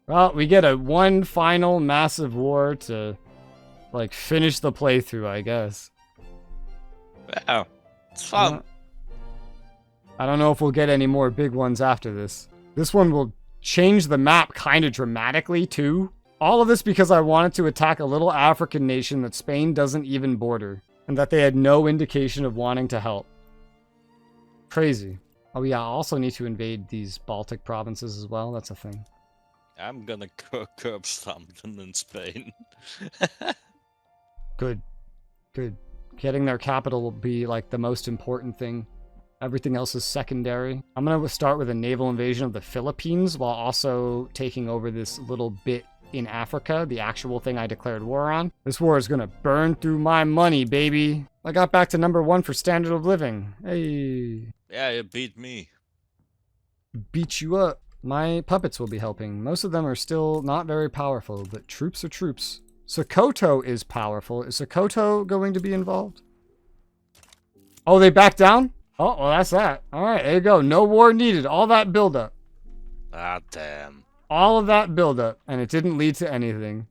Well, we get one final massive war to, like, finish the playthrough, I guess. Yeah, it's fun. I don't know if we'll get any more big ones after this. This one will change the map kind of dramatically, too. All of this because I wanted to attack a little African nation that Spain doesn't even border, and that they had no indication of wanting to help. Crazy. Oh yeah, I also need to invade these Baltic provinces as well. That's a thing. I'm gonna curb stomp them in Spain. Good. Good. Getting their capital will be like the most important thing. Everything else is secondary. I'm gonna start with a naval invasion of the Philippines while also taking over this little bit in Africa, the actual thing I declared war on. This war is gonna burn through my money, baby. I got back to #1 for standard of living. Hey. Yeah, you beat me. Beat you up. My puppets will be helping. Most of them are still not very powerful, but troops are troops. Sokoto is powerful. Is Sokoto going to be involved? Oh, they backed down? Oh, well, that's that. All right, there you go. No war needed. All that buildup. Ah, damn. All of that buildup, and it didn't lead to anything.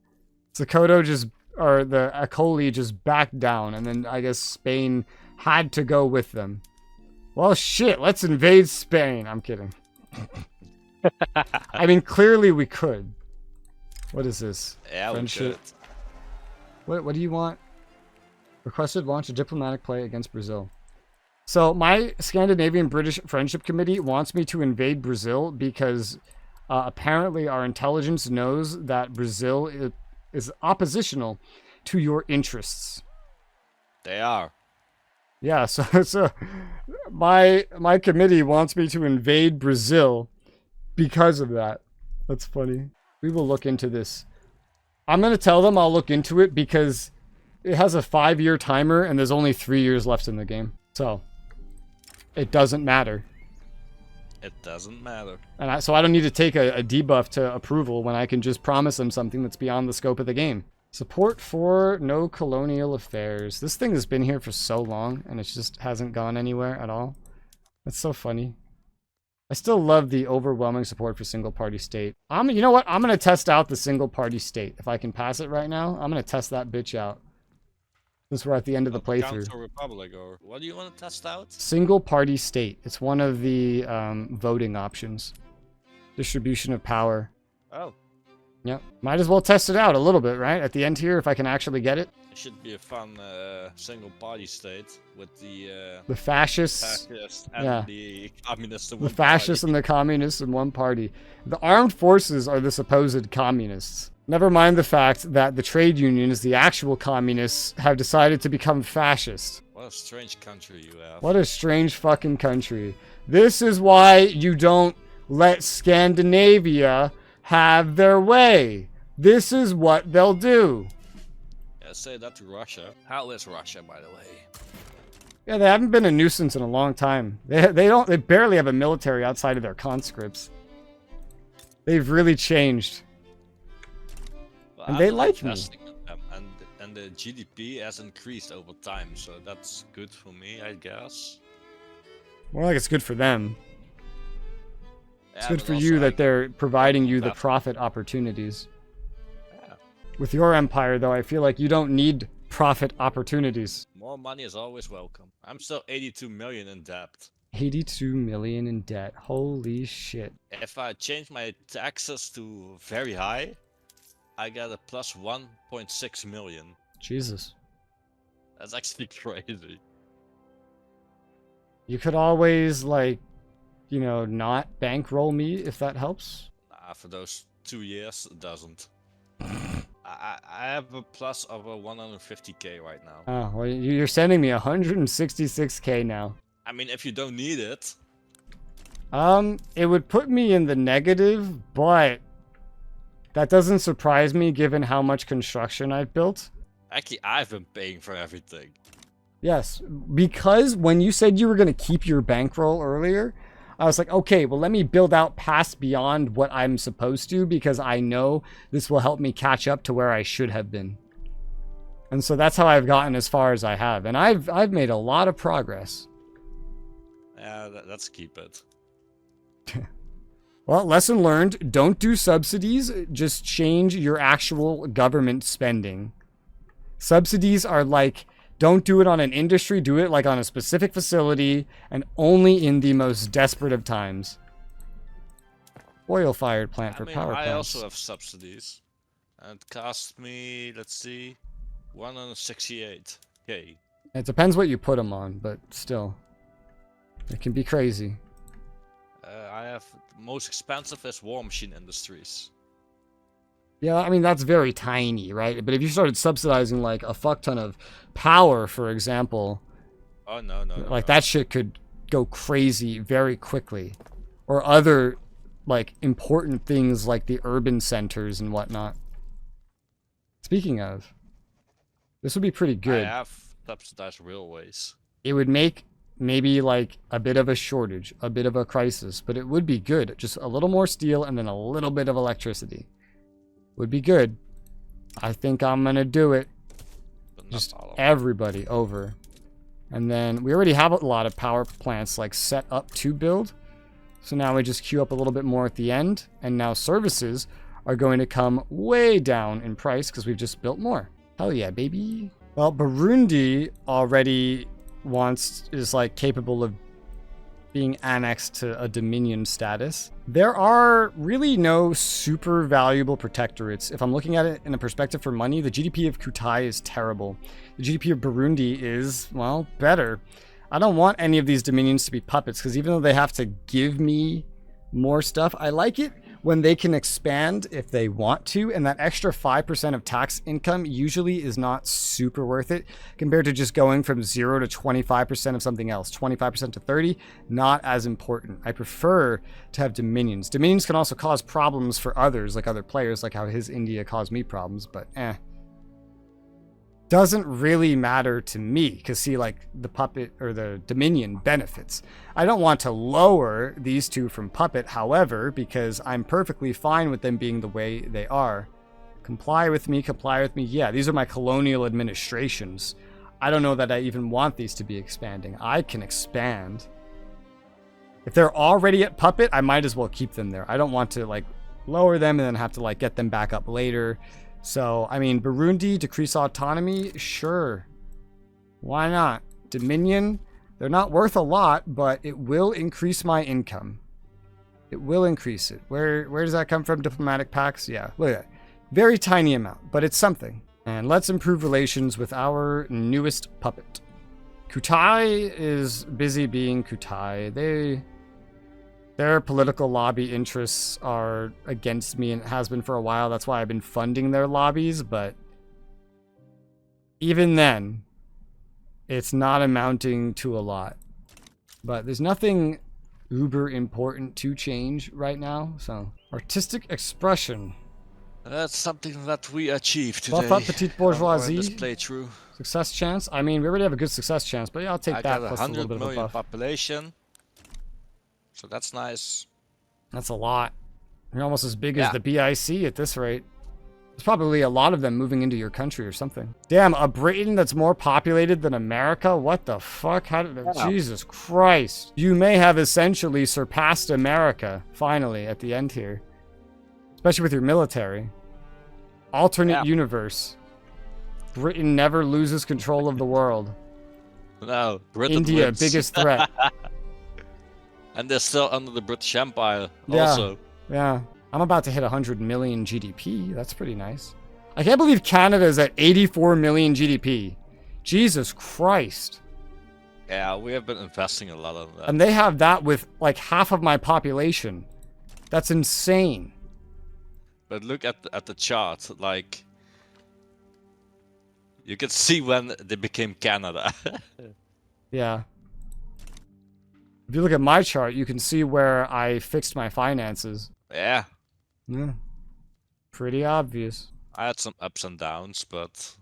Sokoto or the Akoli just backed down, and then I guess Spain had to go with them. Well, shit, let's invade Spain. I'm kidding. I mean, clearly we could. What is this? Yeah, Friendship. What do you want? Requested launch a diplomatic play against Brazil. So my Scandinavian-British Friendship Committee wants me to invade Brazil because apparently our intelligence knows that Brazil is oppositional to your interests. They are. Yeah, so my committee wants me to invade Brazil because of that. That's funny. We will look into this. I'm going to tell them I'll look into it because it has a 5-year timer and there's only 3 years left in the game. So, it doesn't matter. It doesn't matter. And so I don't need to take a debuff to approval when I can just promise them something that's beyond the scope of the game. Support for no colonial affairs. This thing has been here for so long and it just hasn't gone anywhere at all. That's so funny. I still love the overwhelming support for single party state. You know what? I'm going to test out the single party state. If I can pass it right now, I'm going to test that bitch out. Since we're at the end of the playthrough. Council Republic, or what do you want to test out? Single party state. It's one of the voting options. Distribution of power. Oh. Yep. Might as well test it out a little bit, right? At the end here, if I can actually get it. It should be a fun single party state with the fascists and the communists. The fascists and the communists in one party. The armed forces are the supposed communists. Never mind the fact that the trade unions, the actual communists, have decided to become fascist. What a strange country you have. What a strange fucking country. This is why you don't let Scandinavia have their way. This is what they'll do. Yeah, say that to Russia. How is Russia, by the way? Yeah, they haven't been a nuisance in a long time. They barely have a military outside of their conscripts. They've really changed. Well, and they like me. And the GDP has increased over time, so that's good for me, I guess. More like it's good for them. Yeah, it's good for you that they're providing you the profit opportunities. Yeah. With your empire, though, I feel like you don't need profit opportunities. More money is always welcome. I'm still 82 million in debt. 82 million in debt. Holy shit. If I change my taxes to very high, I get a plus 1.6 million. Jesus. That's actually crazy. You could always, like, you know, not bankroll me if that helps. Nah, for those 2 years, it doesn't. I have a plus of a 150k right now. Oh, well, you're sending me 166k now. I mean, if you don't need it. It would put me in the negative, but that doesn't surprise me given how much construction I've built. Actually, I've been paying for everything. Yes, because when you said you were going to keep your bankroll earlier, I was like, okay, well, let me build out past beyond what I'm supposed to because I know this will help me catch up to where I should have been. And so that's how I've gotten as far as I have. And I've made a lot of progress. Yeah, let's keep it. Well, lesson learned, don't do subsidies, just change your actual government spending. Subsidies are like, don't do it on an industry, do it like on a specific facility, and only in the most desperate of times. Oil-fired plant for power plants. I also have subsidies. And it cost me, let's see, 168k. It depends what you put them on, but still. It can be crazy. I have the most expensive is War Machine Industries. Yeah, I mean, that's very tiny, right? But if you started subsidizing, like, a fuck ton of power, for example... Oh, no. That shit could go crazy very quickly. Or other, like, important things like the urban centers and whatnot. Speaking of, this would be pretty good. I have subsidized railways. It would make maybe like a bit of a shortage, a bit of a crisis, but it would be good. Just a little more steel and then a little bit of electricity. Would be good. I think I'm gonna do it. Just everybody over. And then we already have a lot of power plants like set up to build. So now we just queue up a little bit more at the end. And now services are going to come way down in price because we've just built more. Hell yeah, baby. Well, Burundi already is like capable of being annexed to a dominion status. There are really no super valuable protectorates. If I'm looking at it in a perspective for money, the GDP of Kutai is terrible. The GDP of Burundi is, well, better. I don't want any of these dominions to be puppets because even though they have to give me more stuff, I like it when they can expand if they want to, and that extra 5% of tax income usually is not super worth it compared to just going from 0 to 25% of something else. 25% to 30, not as important. I prefer to have dominions. Dominions can also cause problems for others, like other players, like how his India caused me problems, but doesn't really matter to me because see, like the puppet or the dominion benefits. I don't want to lower these two from puppet, however, because I'm perfectly fine with them being the way they are. Comply with me. Yeah, these are my colonial administrations. I don't know that I even want these to be expanding. I can expand. If they're already at puppet, I might as well keep them there. I don't want to like lower them and then have to like get them back up later. So, I mean, Burundi, decrease autonomy, sure. Why not? Dominion, they're not worth a lot, but it will increase my income. It will increase it. Where does that come from? Diplomatic pacts? Yeah, look at that. Very tiny amount, but it's something. And let's improve relations with our newest puppet. Kutai is busy being Kutai. Their political lobby interests are against me and it has been for a while. That's why I've been funding their lobbies, but even then, it's not amounting to a lot. But there's nothing uber important to change right now, so. Artistic expression. That's something that we achieved today. Buff up petite bourgeoisie. This playthrough. Success chance. I mean, we already have a good success chance, but yeah, I'll take that plus a little bit of a buff. 100 million population. So that's nice. That's a lot. You're almost as big as the BIC at this rate. There's probably a lot of them moving into your country or something. Damn, a Britain that's more populated than America? What the fuck? How did Jesus Christ. You may have essentially surpassed America, finally, at the end here. Especially with your military. Alternate universe. Britain never loses control of the world. No, Britain India, wins. biggest threat. And they're still under the British Empire also. Yeah. I'm about to hit 100 million GDP. That's pretty nice. I can't believe Canada is at 84 million GDP. Jesus Christ. Yeah, we have been investing a lot on that. And they have that with like half of my population. That's insane. But look at the chart, like you can see when they became Canada. Yeah. If you look at my chart, you can see where I fixed my finances. Yeah. Yeah. Pretty obvious. I had some ups and downs, but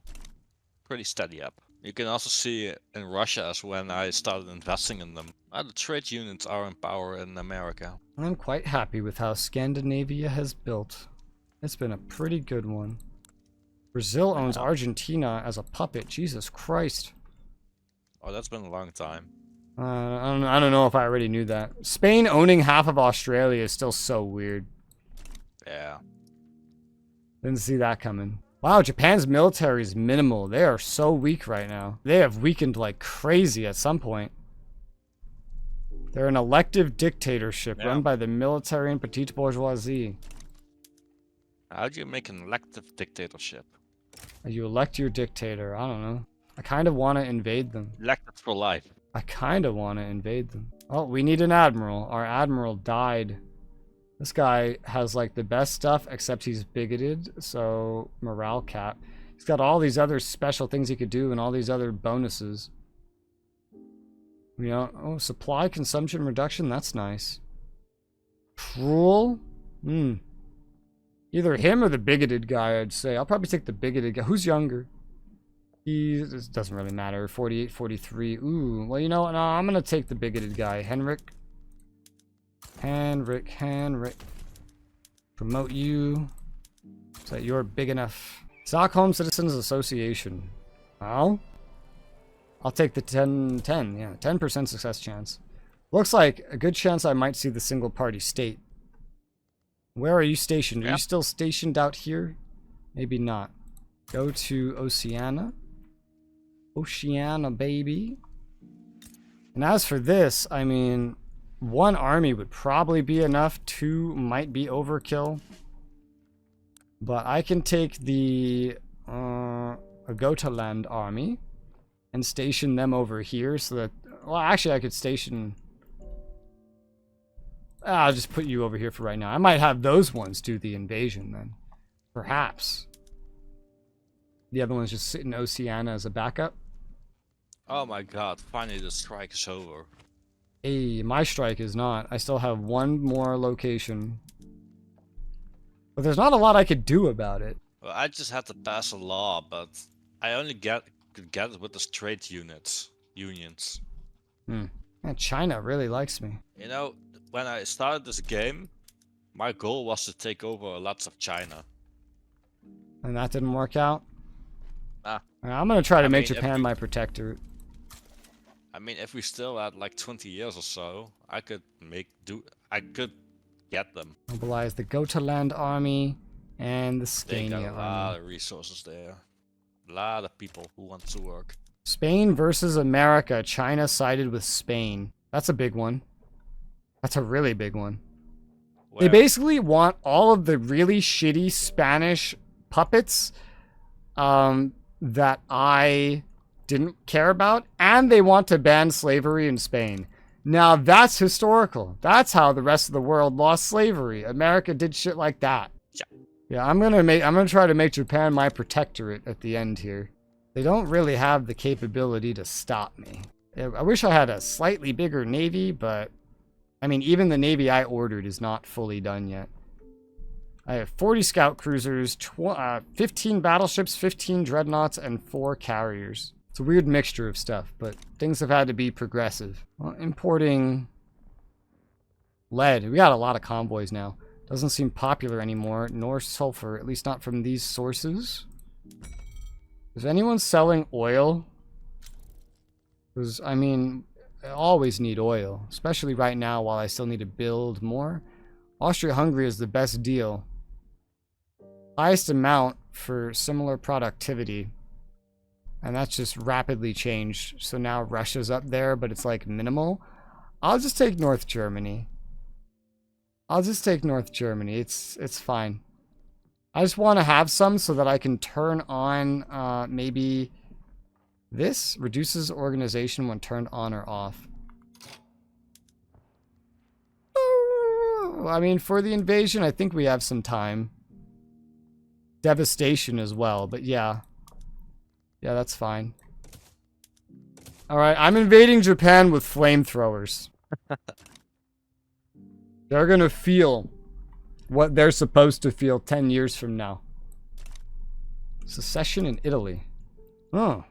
pretty steady up. You can also see in Russia as when I started investing in them. The trade unions are in power in America. I'm quite happy with how Scandinavia has built. It's been a pretty good one. Brazil owns Argentina as a puppet. Jesus Christ. Oh, that's been a long time. I don't know if I already knew that. Spain owning half of Australia is still so weird. Yeah. Didn't see that coming. Wow, Japan's military is minimal. They are so weak right now. They have weakened like crazy at some point. They're an elective dictatorship run by the military and petite bourgeoisie. How do you make an elective dictatorship? You elect your dictator. I don't know. I kind of want to invade them. Elected for life. I kind of want to invade them. Oh, we need an admiral. Our admiral died. This guy has like the best stuff, except he's bigoted, so morale cap. He's got all these other special things he could do and all these other bonuses. You know, oh, supply consumption reduction, that's nice. Cruel? Either him or the bigoted guy, I'd say. I'll probably take the bigoted guy. Who's younger? It doesn't really matter. 48, 43. Ooh, well, you know what? No, I'm going to take the bigoted guy. Henrik. Promote you. So that you're big enough. Stockholm Citizens Association. Oh? I'll take the 10, yeah, 10% success chance. Looks like a good chance I might see the single party state. Where are you stationed? Are you still stationed out here? Maybe not. Go to Oceania. Oceania, baby. And as for this, I mean, 1 army would probably be enough. 2 might be overkill. But I can take the Gotaland army and station them over here so that... Well, actually, I could station... I'll just put you over here for right now. I might have those ones do the invasion then. Perhaps. The other ones just sit in Oceania as a backup. Oh my god, finally the strike is over. Hey, my strike is not. I still have 1 more location. But there's not a lot I could do about it. Well, I just had to pass a law, but I only could get it with the trade unions. Man, China really likes me. You know, when I started this game, my goal was to take over lots of China. And that didn't work out? Nah. I'm gonna try to make Japan my protectorate. I mean, if we still had like 20 years or so, I could get them. Mobilize the Gotaland army and the Scania army. They got a lot of resources there. A lot of people who want to work. Spain versus America. China sided with Spain. That's a big one. That's a really big one. They basically want all of the really shitty Spanish puppets that I didn't care about, and they want to ban slavery in Spain. Now that's historical. That's how the rest of the world lost slavery. America did shit like that. Yeah, I'm gonna try to make Japan my protectorate at the end here. They don't really have the capability to stop me. I wish I had a slightly bigger navy, but I mean, even the navy I ordered is not fully done yet. I have 40 scout cruisers, 15 battleships, 15 dreadnoughts, and 4 carriers. It's a weird mixture of stuff, but things have had to be progressive. Well, importing lead. We got a lot of convoys now. Doesn't seem popular anymore, nor sulfur, at least not from these sources. Is anyone selling oil? Because, I mean, I always need oil, especially right now while I still need to build more. Austria-Hungary is the best deal. Highest amount for similar productivity. And that's just rapidly changed. So now Russia's up there, but it's like minimal. I'll just take North Germany. It's fine. I just want to have some so that I can turn on maybe this. Reduces organization when turned on or off. I mean, for the invasion, I think we have some time. Devastation as well, but yeah. Yeah, that's fine. Alright, I'm invading Japan with flamethrowers. They're gonna feel what they're supposed to feel 10 years from now. Secession in Italy. Oh.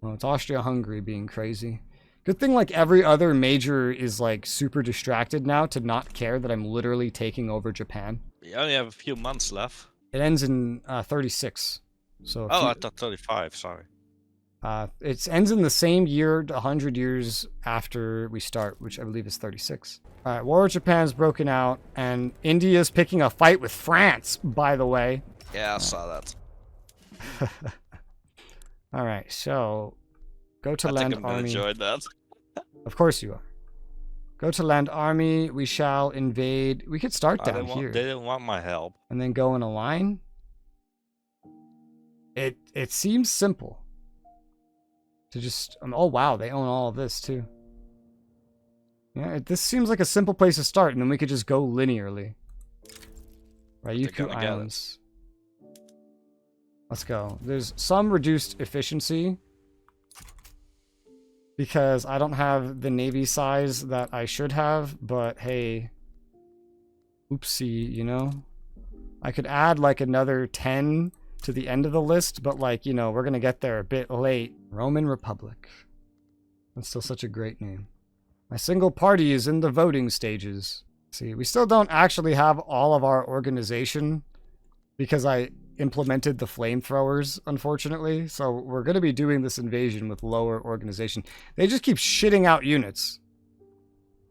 Well, it's Austria-Hungary being crazy. Good thing like every other major is like super distracted now to not care that I'm literally taking over Japan. We only have a few months left. It ends in 36. So I thought 35, sorry. It ends in the same year, 100 years after we start, which I believe is 36. All right, War with Japan's broken out, and India's picking a fight with France, by the way. Yeah, I saw that. All right, so go to I land think I'm army. gonna join that. Of course you are. Go to land army. We shall invade. We could start down here. They didn't want my help. And then go in a line. It seems simple. To just... oh, wow. They own all of this, too. Yeah, this seems like a simple place to start, and then we could just go linearly. Ryukyu Islands. Let's go. There's some reduced efficiency because I don't have the navy size that I should have, but hey, oopsie, you know? I could add like another 10 to the end of the list, but like, you know, we're gonna get there a bit late. Roman Republic. That's still such a great name. My single party is in the voting stages. See, we still don't actually have all of our organization because I implemented the flamethrowers, unfortunately. So we're going to be doing this invasion with lower organization. They just keep shitting out units.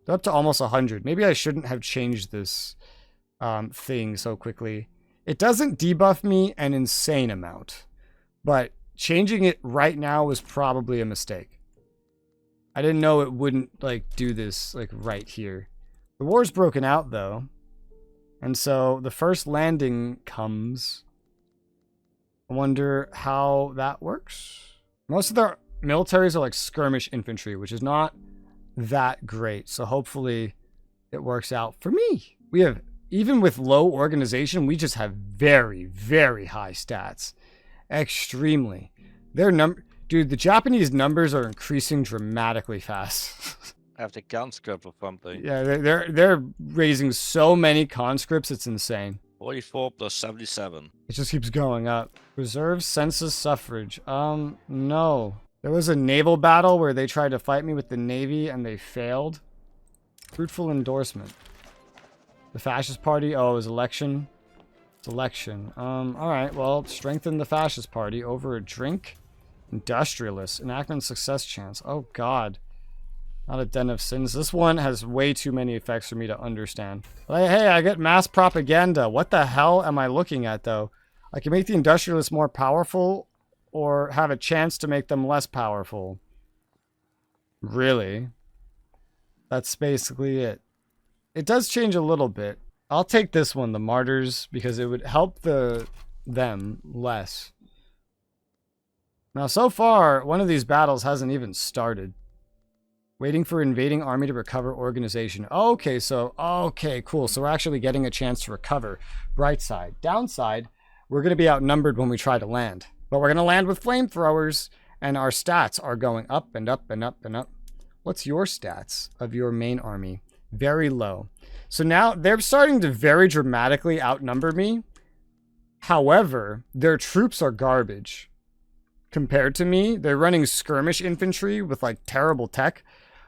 They're up to almost 100. Maybe I shouldn't have changed this thing so quickly. It doesn't debuff me an insane amount, but changing it right now was probably a mistake. I didn't know it wouldn't like do this like right here. The war's broken out though. And so the first landing comes. I wonder how that works. Most of their militaries are like skirmish infantry, which is not that great. So hopefully it works out for me. We have, even with low organization, we just have very, very high stats. Extremely. Dude, the Japanese numbers are increasing dramatically fast. I have the conscript or something. Yeah, they're raising so many conscripts, it's insane. 44 plus 77. It just keeps going up. Reserve census suffrage. No. There was a naval battle where they tried to fight me with the Navy and they failed. Fruitful endorsement. The fascist party. Oh, it was election. It's election. Alright, well, strengthen the fascist party over a drink. Industrialist. Enactment success chance. Oh, God. Not a den of sins. This one has way too many effects for me to understand. Like, hey, I get mass propaganda. What the hell am I looking at, though? I can make the industrialists more powerful or have a chance to make them less powerful. Really? That's basically it. It does change a little bit. I'll take this one, the martyrs, because it would help them less. Now, so far, one of these battles hasn't even started. Waiting for invading army to recover organization. Okay, cool. So we're actually getting a chance to recover. Bright side. Downside, we're going to be outnumbered when we try to land. But we're going to land with flamethrowers, and our stats are going up and up and up and up. What's your stats of your main army? Very low. So now they're starting to very dramatically outnumber me. However, their troops are garbage. Compared to me, they're running skirmish infantry with like terrible tech.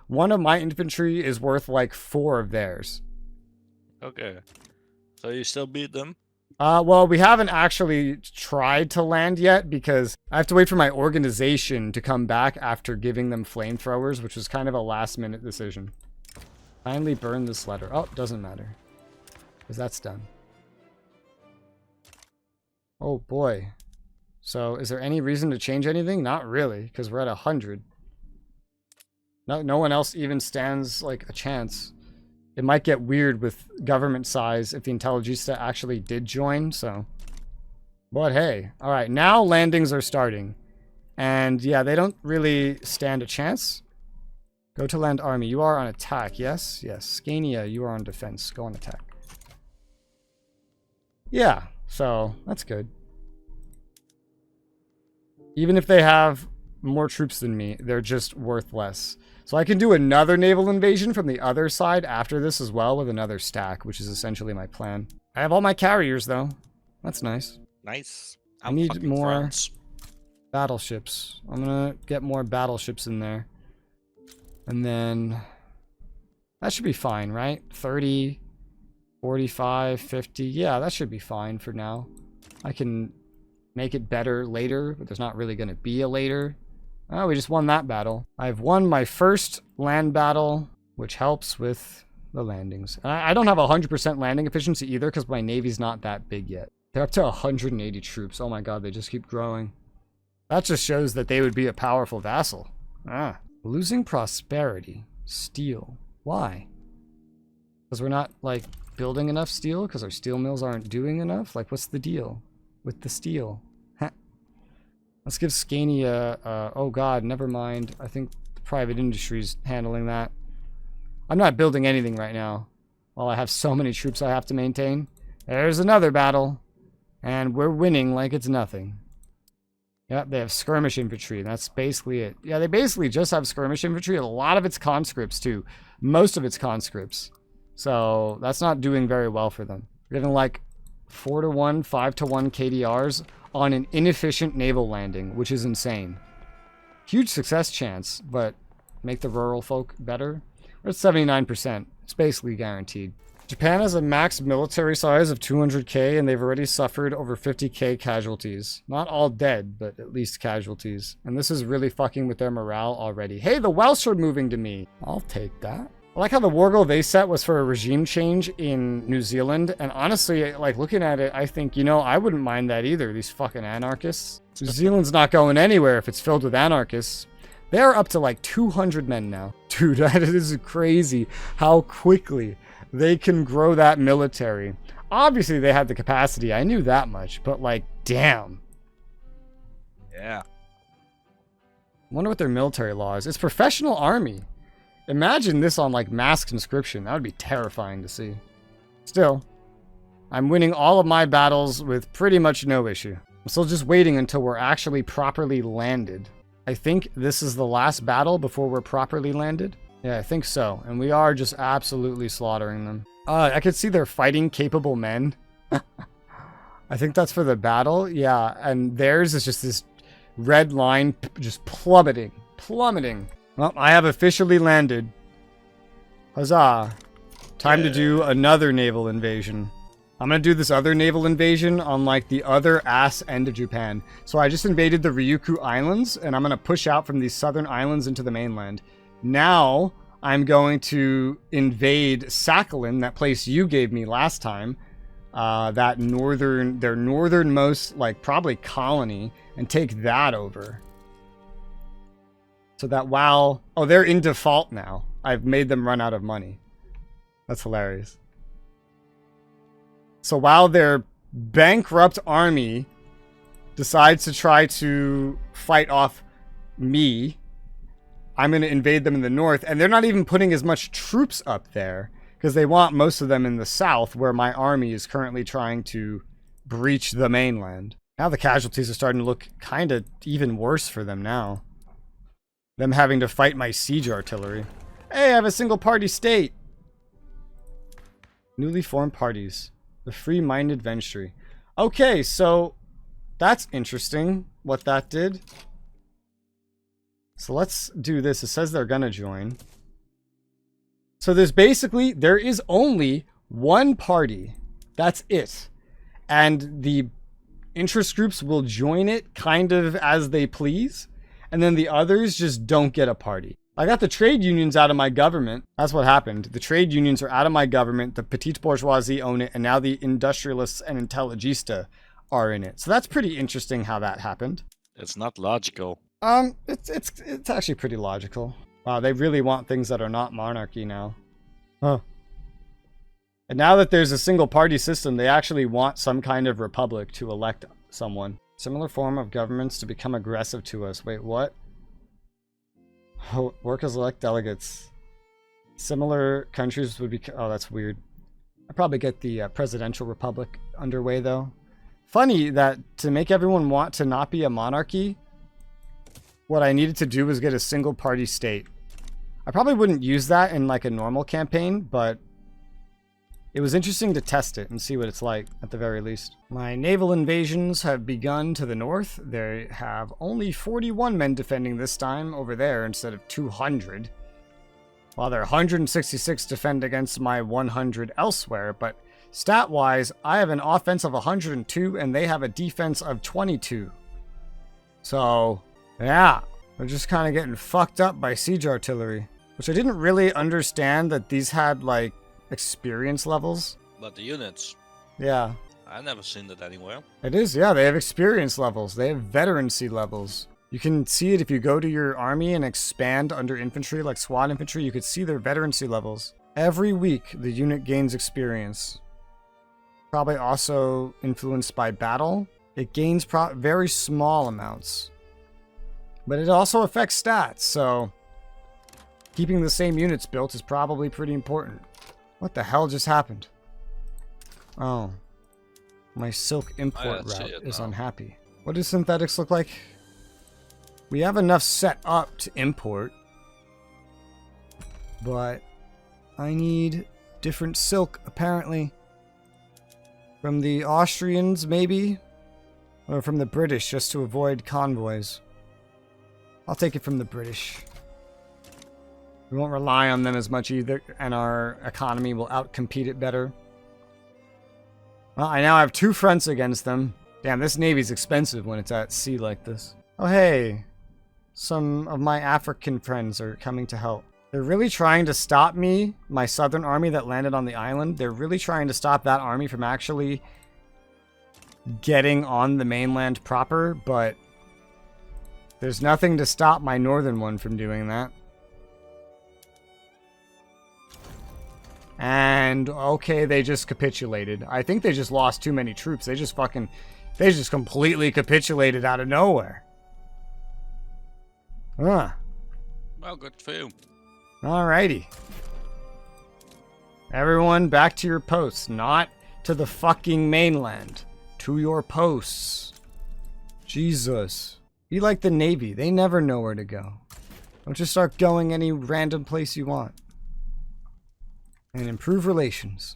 One of my infantry is worth like 4 of theirs. Okay. So you still beat them? Well, we haven't actually tried to land yet because I have to wait for my organization to come back after giving them flamethrowers, which was kind of a last-minute decision. Kindly burn this letter. Oh, doesn't matter. Because that's done. Oh, boy. So, is there any reason to change anything? Not really, because we're at 100. No one else even stands, like, a chance. It might get weird with government size if the Intelligista actually did join, so... But hey, alright, now landings are starting. And yeah, they don't really stand a chance. Go to land army. You are on attack, yes? Yes. Scania, you are on defense. Go on attack. Yeah, so that's good. Even if they have more troops than me, they're just worth less. So I can do another naval invasion from the other side after this as well with another stack, which is essentially my plan. I have all my carriers, though. That's nice. Nice. I need more battleships. I'm gonna get more battleships in there. And then... that should be fine, right? 30, 45, 50. Yeah, that should be fine for now. I can make it better later, but there's not really going to be a later. Oh, we just won that battle. I've won my first land battle, which helps with the landings. And I don't have 100% landing efficiency either because my navy's not that big yet. They're up to 180 troops. Oh my god, they just keep growing. That just shows that they would be a powerful vassal. Ah. Losing prosperity. Steel. Why? Because we're not, like, building enough steel? Because our steel mills aren't doing enough? Like, what's the deal with the steel? Heh. Let's give Scania, oh god, never mind. I think the private industry's handling that. I'm not building anything right now. While I have so many troops I have to maintain. There's another battle. And we're winning like it's nothing. Yep, they have skirmish infantry. That's basically it. Yeah, they basically just have skirmish infantry. A lot of it's conscripts, too. Most of it's conscripts. So, that's not doing very well for them. We're getting like 4-to-1, 5-to-1 KDRs on an inefficient naval landing, which is insane. Huge success chance, but make the rural folk better. We're at 79%. It's basically guaranteed. Japan has a max military size of 200k, and they've already suffered over 50k casualties. Not all dead, but at least casualties. And this is really fucking with their morale already. Hey, the Welsh are moving to me. I'll take that. I like how the war goal they set was for a regime change in New Zealand. And honestly, like, looking at it, I think, you know, I wouldn't mind that either, these fucking anarchists. New Zealand's not going anywhere if it's filled with anarchists. They're up to like 200 men now. Dude, that is crazy how quickly they can grow that military. Obviously, they had the capacity. I knew that much. But, like, damn. Yeah. I wonder what their military law is. It's professional army. Imagine this on, like, mass conscription. That would be terrifying to see. Still, I'm winning all of my battles with pretty much no issue. I'm still just waiting until we're actually properly landed. I think this is the last battle before we're properly landed. Yeah, I think so. And we are just absolutely slaughtering them. I could see they're fighting capable men. I think that's for the battle. Yeah, and theirs is just this red line just plummeting. Plummeting. Well, I have officially landed. Huzzah. Time to do another naval invasion. I'm going to do this other naval invasion on, like, the other ass end of Japan. So I just invaded the Ryukyu Islands, and I'm going to push out from these southern islands into the mainland. Now, I'm going to invade Sakhalin, that place you gave me last time. Their northernmost, like, probably colony, and take that over. So that while... Oh, they're in default now. I've made them run out of money. That's hilarious. So while their bankrupt army decides to try to fight off me, I'm going to invade them in the north. And they're not even putting as much troops up there because they want most of them in the south where my army is currently trying to breach the mainland. Now the casualties are starting to look kind of even worse for them now. Them having to fight my siege artillery. Hey, I have a single party state. Newly formed parties. The free-minded Ventry. Okay, so that's interesting what that did. So let's do this. It says they're gonna join. So there is only one party. That's it. And the interest groups will join it kind of as they please. And then the others just don't get a party. I got the trade unions out of my government. That's what happened. The trade unions are out of my government. The petite bourgeoisie own it. And now the industrialists and intelligista are in it. So that's pretty interesting how that happened. It's not logical. It's actually pretty logical. Wow, they really want things that are not monarchy now. Huh. And now that there's a single party system, they actually want some kind of republic to elect someone. Similar form of governments to become aggressive to us. Wait, what? Oh, workers elect delegates. Similar countries would be... Oh, that's weird. I'd probably get the presidential republic underway, though. Funny that to make everyone want to not be a monarchy, what I needed to do was get a single party state. I probably wouldn't use that in like a normal campaign, but it was interesting to test it and see what it's like, at the very least. My naval invasions have begun to the north. They have only 41 men defending this time over there instead of 200. While there are 166 defend against my 100 elsewhere, but stat-wise, I have an offense of 102 and they have a defense of 22. So, yeah, They're just kind of getting fucked up by siege artillery. Which I didn't really understand that these had, like, experience levels. But the units, Yeah. I never seen that anywhere. It is, yeah. They have experience levels. They have veterancy levels. You can see it if you go to your army and expand under infantry, like SWAT infantry. You could see their veterancy levels. Every week, the unit gains experience. Probably also influenced by battle. It gains very small amounts. But it also affects stats, so keeping the same units built is probably pretty important. What the hell just happened? Oh. My silk import route is unhappy. What do synthetics look like? We have enough set up to import. But I need different silk, apparently. From the Austrians, maybe? Or from the British, just to avoid convoys. I'll take it from the British. We won't rely on them as much either, and our economy will outcompete it better. Well, I now have 2 fronts against them. Damn, this navy's expensive when it's at sea like this. Oh, hey. Some of my African friends are coming to help. They're really trying to stop me, my southern army that landed on the island. They're really trying to stop that army from actually getting on the mainland proper, but there's nothing to stop my northern one from doing that. And, okay, they just capitulated. I think they just lost too many troops. They just completely capitulated out of nowhere. Huh. Well, good for you. Alrighty. Everyone back to your posts. Not to the fucking mainland. To your posts. Jesus. Be like the Navy. They never know where to go. Don't just start going any random place you want. And improve relations.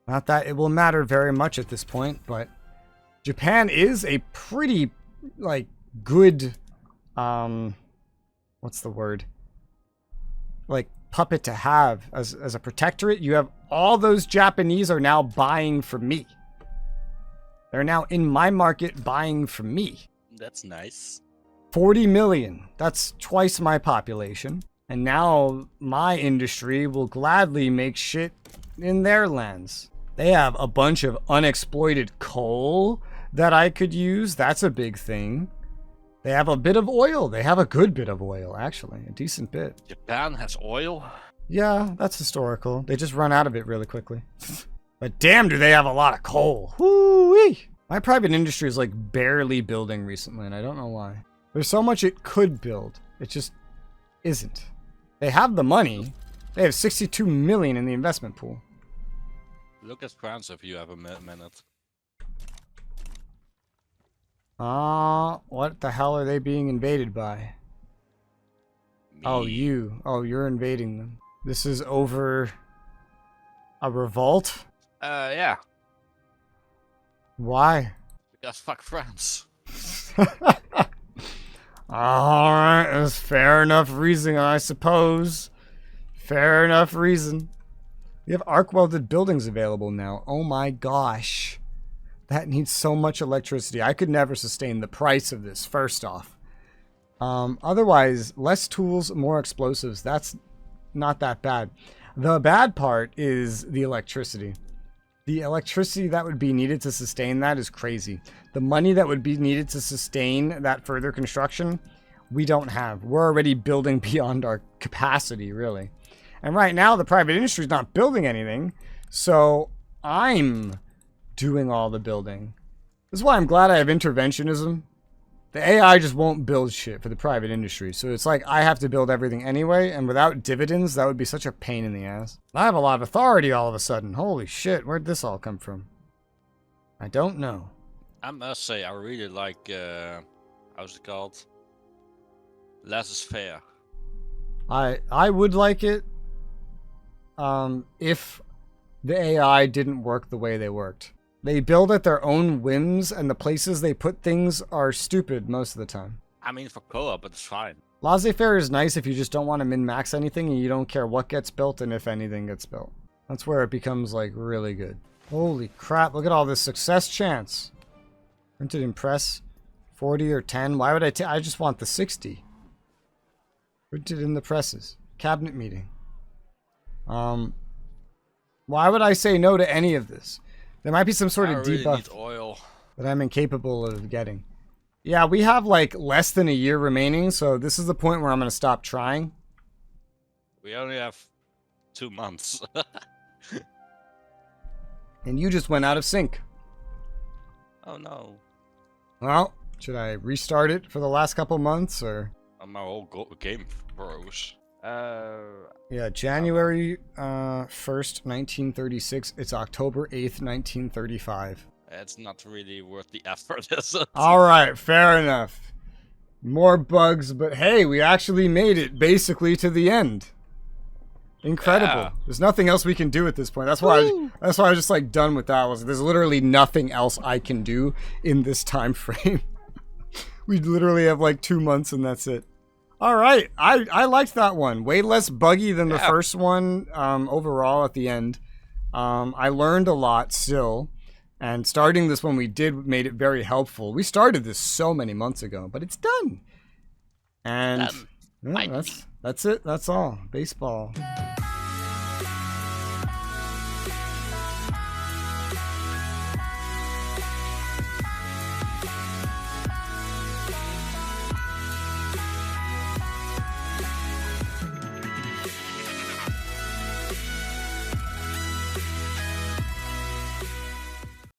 Not that it will matter very much at this point, but Japan is a pretty, like, good, what's the word? Like, puppet to have as a protectorate. You have all those Japanese are now buying from me. They're now in my market buying from me. That's nice. 40 million. That's twice my population. And now my industry will gladly make shit in their lands. They have a bunch of unexploited coal that I could use. That's a big thing. They have a bit of oil. They have a good bit of oil, actually. A decent bit. Japan has oil? Yeah, that's historical. They just run out of it really quickly. But damn, do they have a lot of coal. Woo-wee! My private industry is like barely building recently, and I don't know why. There's so much it could build. It just isn't. They have the money. They have 62 million in the investment pool. Look at France if you have a minute. What the hell are they being invaded by? Me. Oh, you. Oh, you're invading them. This is over a revolt? Yeah. Why? Because fuck France. Alright, that's fair enough reason, I suppose. Fair enough reason. We have arc-welded buildings available now. Oh my gosh. That needs so much electricity. I could never sustain the price of this, first off. Otherwise, less tools, more explosives. That's not that bad. The bad part is the electricity. The electricity that would be needed to sustain that is crazy. The money that would be needed to sustain that further construction, we don't have. We're already building beyond our capacity, really. And right now, the private industry is not building anything, so I'm doing all the building. This is why I'm glad I have interventionism. The AI just won't build shit for the private industry, so it's like I have to build everything anyway, and without dividends, that would be such a pain in the ass. I have a lot of authority all of a sudden. Holy shit, where'd this all come from? I don't know. I must say, I really like, how's it called? Less is fair. I would like it, if the AI didn't work the way they worked. They build at their own whims, and the places they put things are stupid most of the time. I mean, for co-op, it's fine. Laissez-faire is nice if you just don't want to min-max anything and you don't care what gets built and if anything gets built. That's where it becomes, like, really good. Holy crap, look at all this success chance. Printed in press. 40 or 10. Why would I just want the 60. Printed in the presses. Cabinet meeting. Why would I say no to any of this? There might be some sort of really debuff need oil. that I'm incapable of getting. Yeah, we have like less than a year remaining, so this is the point where I'm going to stop trying. We only have 2 months. And you just went out of sync. Oh no. Well, should I restart it for the last couple months or? My whole game froze. Yeah, January 1st, 1936. It's October 8th, 1935. It's not really worth the effort, is it? All right, fair enough. More bugs, but hey, we actually made it basically to the end. Incredible. Yeah. There's nothing else we can do at this point. That's why I was just like done with that. There's literally nothing else I can do in this time frame. We literally have like 2 months and that's it. All right, I liked that one. Way less buggy than the first one overall at the end. I learned a lot still. And starting this one made it very helpful. We started this so many months ago, but it's done. And yeah, that's it. That's all. Baseball.